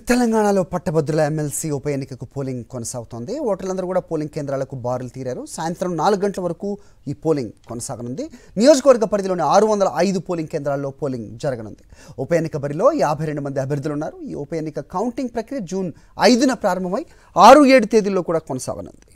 తెలంగాణలో పట్టభద్రుల ఎమ్మెల్సీ ఉప ఎన్నికకు పోలింగ్ కొనసాగుతోంది. ఓటర్లందరూ కూడా పోలింగ్ కేంద్రాలకు బారులు తీరారు. సాయంత్రం 4 గంటల వరకు ఈ పోలింగ్ కొనసాగనుంది. నియోజకవర్గ పరిధిలోని 605 పోలింగ్ కేంద్రాల్లో పోలింగ్ జరగనుంది. ఉప ఎన్నిక బరిలో 52 మంది అభ్యర్థులు ఉన్నారు. ఈ ఉప ఎన్నిక కౌంటింగ్ ప్రక్రియ జూన్ 5న ప్రారంభమై 6-7 తేదీల్లో కూడా కొనసాగనుంది.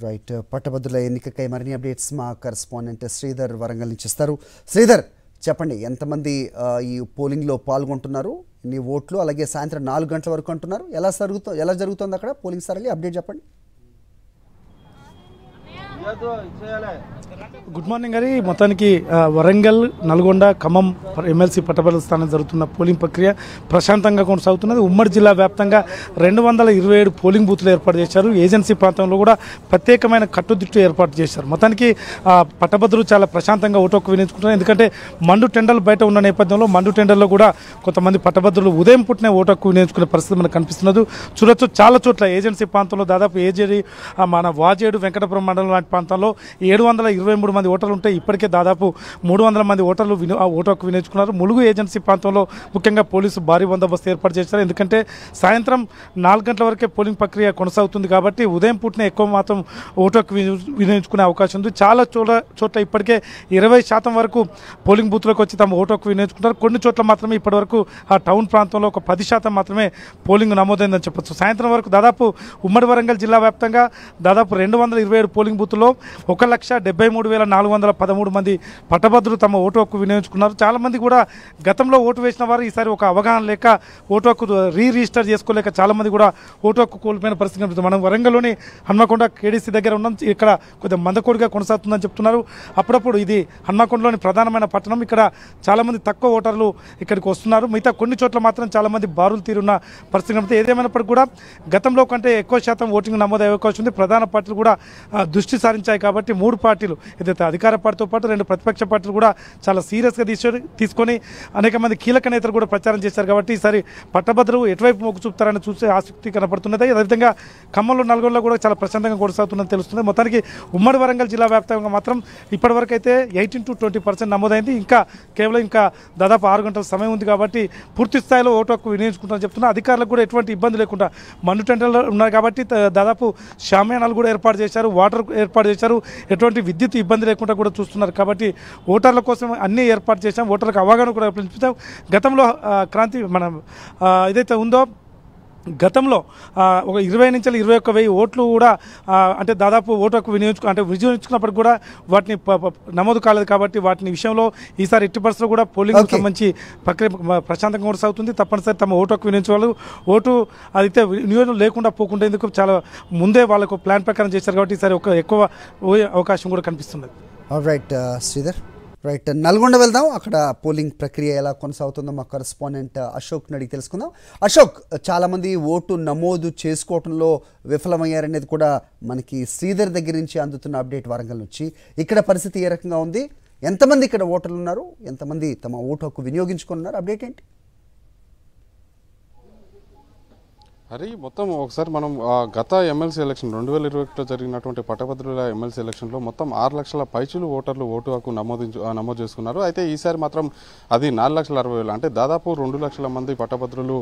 రైట్, పట్టభద్రుల ఎన్నికకై మరిన్ని అప్డేట్స్ మా కరెస్పాండెంట్ శ్రీధర్ వరంగల్ నుంచి ఇస్తారు. శ్రీధర్, చెప్పండి, ఎంతమంది ఈ పోలింగ్లో పాల్గొంటున్నారు, నీ ఓట్లు, అలాగే సాయంత్రం 4 గంటల వరకు అంటున్నారు, ఎలా జరుగుతుంది అక్కడ పోలింగ్ సరళి, అప్డేట్ చెప్పండి. గుడ్ మార్నింగ్ గారి. మొత్తానికి వరంగల్, నల్గొండ, ఖమ్మం ఎమ్మెల్సీ పట్టభద్రుల స్థానం జరుగుతున్న పోలింగ్ ప్రక్రియ ప్రశాంతంగా కొనసాగుతున్నది. ఉమ్మడి జిల్లా వ్యాప్తంగా 227 పోలింగ్ బూత్లు ఏర్పాటు చేశారు. ఏజెన్సీ ప్రాంతంలో కూడా ప్రత్యేకమైన కట్టుదిట్టు ఏర్పాటు చేశారు. మొత్తానికి పట్టభద్రులు చాలా ప్రశాంతంగా ఓటు హక్కు వినియోగించుకుంటున్నారు. ఎందుకంటే మండు టెండర్లు బయట ఉన్న నేపథ్యంలో మండు టెండర్లో కూడా కొంతమంది పట్టభద్రులు ఉదయం పుట్టిన ఓటు హక్కు వినియోగించుకునే పరిస్థితి మనకు కనిపిస్తున్నది. చూడొచ్చు, చాలా చోట్ల ఏజెన్సీ ప్రాంతంలో దాదాపు ఏజేడి, మన వాజేడు, వెంకటపురం మండలం లాంటి ప్రాంతాల్లో 723 మంది ఓటర్లు ఉంటే ఇప్పటికే దాదాపు 300 మంది ఓటర్లు ఓటు హక్కు వినియోగించుకున్నారు. ములుగు ఏజెన్సీ ప్రాంతంలో ముఖ్యంగా పోలీసు భారీ బందోబస్తు ఏర్పాటు చేశారు. ఎందుకంటే సాయంత్రం 4 గంటల వరకే పోలింగ్ ప్రక్రియ కొనసాగుతుంది కాబట్టి ఉదయం పూటనే ఎక్కువ మాత్రం ఓటు హక్కు వినియోగించుకునే అవకాశం ఉంది. చాలా చోట్ల ఇప్పటికే 20% వరకు పోలింగ్ బూత్లకు వచ్చి తమ ఓటు హక్కు వినియోగించుకుంటారు. కొన్ని చోట్ల మాత్రమే ఇప్పటివరకు ఆ టౌన్ ప్రాంతంలో ఒక 10% మాత్రమే పోలింగ్ నమోదైందని చెప్పొచ్చు. సాయంత్రం వరకు దాదాపు ఉమ్మడి వరంగల్ జిల్లా వ్యాప్తంగా దాదాపు 227 పోలింగ్ బూత్లో 1,73,413 మంది పట్టభద్రులు తమ ఓటు హక్కు వినియోగించుకున్నారు. చాలామంది కూడా గతంలో ఓటు వేసిన వారు ఈసారి ఒక అవగాహన లేక ఓటు హక్కు రిజిస్టర్ చేసుకోలేక చాలామంది కూడా ఓటు హక్కు కోల్పోయిన పరిస్థితి కనిపిస్తుంది. మనం వరంగల్లోని హన్మకొండ కేడీసీ దగ్గర ఉన్నాం. ఇక్కడ కొద్దిగా మందకోడిగా కొనసాగుతుందని చెప్తున్నారు. అప్పుడప్పుడు ఇది హన్మకొండలోని ప్రధానమైన పట్టణం. ఇక్కడ చాలామంది తక్కువ ఓటర్లు ఇక్కడికి వస్తున్నారు. మిగతా కొన్ని చోట్ల మాత్రం చాలామంది బారులు తీరున్న పరిస్థితి కనిపిస్తుంది. ఏదేమైనప్పటికీ కూడా గతంలో కంటే ఎక్కువ శాతం ఓటింగ్ నమోదయ్యే అవకాశం ఉంది. ప్రధాన పార్టీలు కూడా దృష్టి సారించాయి కాబట్టి 3 పార్టీలు, ఏదైతే అధికార పార్టీతో పాటు 2 ప్రతిపక్ష పార్టీలు కూడా చాలా సీరియస్గా తీసుకొని అనేక మంది కీలక నేతలు కూడా ప్రచారం చేశారు. కాబట్టి ఈసారి పట్టభద్రులు ఎటువైపు మొగ్గు చూపుతారని చూసే ఆసక్తి కనపడుతున్నది. అదేవిధంగా ఖమ్మంలో, నల్గొండలో కూడా చాలా ప్రశాంతంగా కొనసాగుతుందని తెలుస్తుంది. మొత్తానికి ఉమ్మడి వరంగల్ జిల్లా వ్యాప్తంగా మాత్రం ఇప్పటివరకు అయితే 18-20% నమోదైంది. ఇంకా దాదాపు 6 గంటల సమయం ఉంది కాబట్టి పూర్తి స్థాయిలో ఓటు హక్కు వినియోగించుకుంటారని చెప్తున్నారు. అధికారులకు కూడా ఎటువంటి ఇబ్బంది లేకుండా మండు టెండర్లు ఉన్నాయి కాబట్టి దాదాపు షామియానాలు కూడా ఏర్పాటు చేశారు, వాటర్ ఏర్పాటు చేశారు, ఎటువంటి విద్యుత్ ఇబ్బంది లేకుండా కూడా చూస్తున్నారు. కాబట్టి ఓటర్ల కోసం అన్నీ ఏర్పాటు చేశాం, ఓటర్లకు అవగాహన కూడా పెంచుతాం. గతంలో క్రాంతి మనం ఏదైతే ఉందో గతంలో ఒక 20,000-21,000 ఓట్లు కూడా అంటే దాదాపు ఓటు హక్కు వినియోగించుకున్నప్పటికి కూడా వాటిని నమోదు కాలేదు. కాబట్టి వాటిని విషయంలో ఈసారి ఎట్టి పరిస్థితుల్లో కూడా పోలింగ్ సంబంధించి ప్రక్రియ ప్రశాంతంగా కొనసాగుతుంది. తప్పనిసరి తమ ఓటు హక్కు వినియోగించేవాళ్ళు ఓటు అయితే వినియోగం లేకుండా పోకుండా ఎందుకు చాలా ముందే వాళ్ళకు ప్లాన్ ప్రకారం చేశారు కాబట్టి ఈసారి ఎక్కువ అవకాశం కూడా కనిపిస్తుంది. రైట్ శ్రీధర్, రైట్, నల్గొండ వెళ్దాం. అక్కడ పోలింగ్ ప్రక్రియ ఎలా కొనసాగుతుందో మా కరెస్పాండెంట్ అశోక్ని అడిగి తెలుసుకుందాం. అశోక్, చాలామంది ఓటు నమోదు చేసుకోవడంలో విఫలమయ్యారనేది కూడా మనకి శ్రీధర్ దగ్గర నుంచి అందుతున్న అప్డేట్ వరంగల్ నుంచి. ఇక్కడ పరిస్థితి ఏ రకంగా ఉంది, ఎంతమంది ఇక్కడ ఓటర్లు ఉన్నారు, ఎంతమంది తమ ఓటు హక్కు వినియోగించుకున్నారు, అప్డేట్ ఏంటి? అది మొత్తం ఒకసారి మనం గత ఎమ్మెల్సీ ఎలక్షన్ 2021లో జరిగినటువంటి పట్టభద్రుల ఎమ్మెల్సీ ఎలక్షన్లో మొత్తం 6 లక్షల పైచులు ఓటర్లు ఓటు హక్కు నమోదు చేసుకున్నారు. అయితే ఈసారి మాత్రం అది 4,60,000, అంటే దాదాపు 2 లక్షల మంది పట్టభద్రులు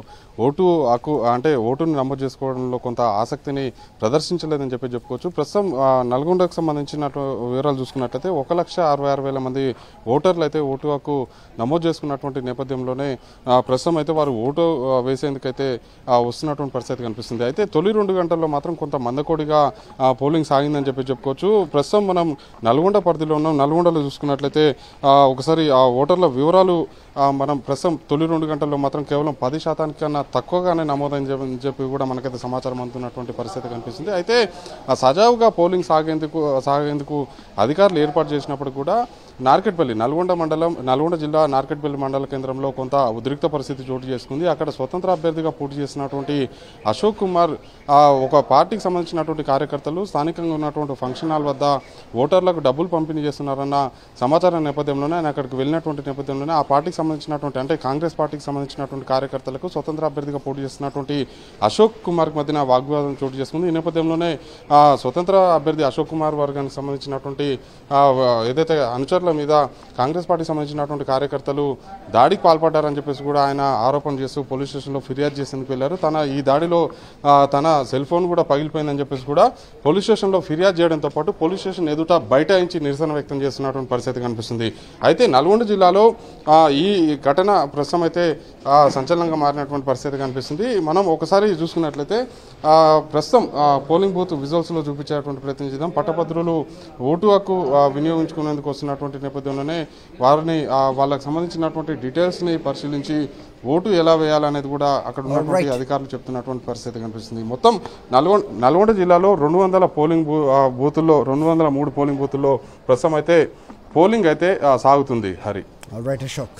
ఓటు హక్కు అంటే ఓటుని నమోదు చేసుకోవడంలో కొంత ఆసక్తిని ప్రదర్శించలేదని చెప్పుకోవచ్చు. ప్రస్తుతం నల్గొండకు సంబంధించిన వివరాలు చూసుకున్నట్లయితే 1,66,000 మంది ఓటర్లు అయితే ఓటు హక్కు నమోదు చేసుకున్నటువంటి నేపథ్యంలోనే ప్రస్తుతం అయితే వారు ఓటు వేసేందుకైతే వస్తున్నటువంటి పరిస్థితి కనిపిస్తుంది. అయితే తొలి 2 గంటల్లో మాత్రం కొంత మందకోడిగా పోలింగ్ సాగిందని చెప్పుకోవచ్చు. ప్రస్తుతం మనం నల్గొండ పరిధిలో ఉన్నాం. నల్గొండలో చూసుకున్నట్లయితే ఒకసారి ఆ ఓటర్ల వివరాలు మనం ప్రస్తుతం తొలి 2 గంటల్లో మాత్రం కేవలం 10% కన్నా తక్కువగానే నమోదని చెప్పి కూడా మనకైతే సమాచారం అందుతున్నటువంటి పరిస్థితి కనిపిస్తుంది. అయితే సజావుగా పోలింగ్ సాగేందుకు అధికారులు ఏర్పాటు చేసినప్పుడు కూడా నార్కెట్పల్లి నల్గొండ జిల్లా నార్కెట్పల్లి మండల కేంద్రంలో కొంత ఉద్రిక్త పరిస్థితి చోటు చేసుకుంది. అక్కడ స్వతంత్ర అభ్యర్థిగా పోటీ చేసినటువంటి అశోక్ కుమార్ ఒక పార్టీకి సంబంధించినటువంటి కార్యకర్తలు స్థానికంగా ఉన్నటువంటి ఫంక్షన్ హాల్ వద్ద ఓటర్లకు డబ్బులు పంపిణీ చేస్తున్నారన్న సమాచారం నేపథ్యంలోనే ఆయన అక్కడికి వెళ్ళినటువంటి నేపథ్యంలోనే ఆ పార్టీకి సంబంధించినటువంటి అంటే కాంగ్రెస్ పార్టీకి సంబంధించినటువంటి కార్యకర్తలకు స్వతంత్ర అభ్యర్థిగా పోటీ చేస్తున్నటువంటి అశోక్ కుమార్కి మధ్యన వాగ్వాదం చోటు చేసుకుంది. ఈ నేపథ్యంలోనే స్వతంత్ర అభ్యర్థి అశోక్ కుమార్ వర్గానికి సంబంధించినటువంటి ఏదైతే అనుచరుల మీద కాంగ్రెస్ పార్టీకి సంబంధించినటువంటి కార్యకర్తలు దాడికి పాల్పడ్డారని చెప్పేసి కూడా ఆయన ఆరోపణ చేస్తూ పోలీస్ స్టేషన్లో ఫిర్యాదు చేసేందుకు వెళ్లారు. ఈ దాడిలో తన సెల్ ఫోన్ కూడా పగిలిపోయిందని చెప్పేసి కూడా పోలీస్ స్టేషన్లో ఫిర్యాదు చేయడంతో పాటు పోలీస్ స్టేషన్ ఎదుట బైఠాయించి నిరసన వ్యక్తం చేస్తున్నటువంటి పరిస్థితి కనిపిస్తుంది. అయితే నల్గొండ జిల్లాలో ఈ ఘటన ప్రస్తుతం అయితే సంచలనంగా మారినటువంటి పరిస్థితి కనిపిస్తుంది. మనం ఒకసారి చూసుకున్నట్లయితే ప్రస్తుతం పోలింగ్ బూత్ విజువల్స్లో చూపించేటువంటి ప్రయత్నం చేద్దాం. పట్టభద్రులు ఓటు హక్కు వినియోగించుకునేందుకు వస్తున్నటువంటి నేపథ్యంలోనే వారిని వాళ్ళకి సంబంధించినటువంటి డీటెయిల్స్ని పరిశీలించి ఓటు ఎలా వేయాలనేది కూడా అక్కడ ఉన్నటువంటి అధికారులు చెప్తున్నటువంటి పరిస్థితి కనిపిస్తుంది. మొత్తం నల్గొండ జిల్లాలో 203 పోలింగ్ బూతుల్లో ప్రస్తుతం అయితే పోలింగ్ అయితే సాగుతుంది. హరి. రైట్ అశోక్.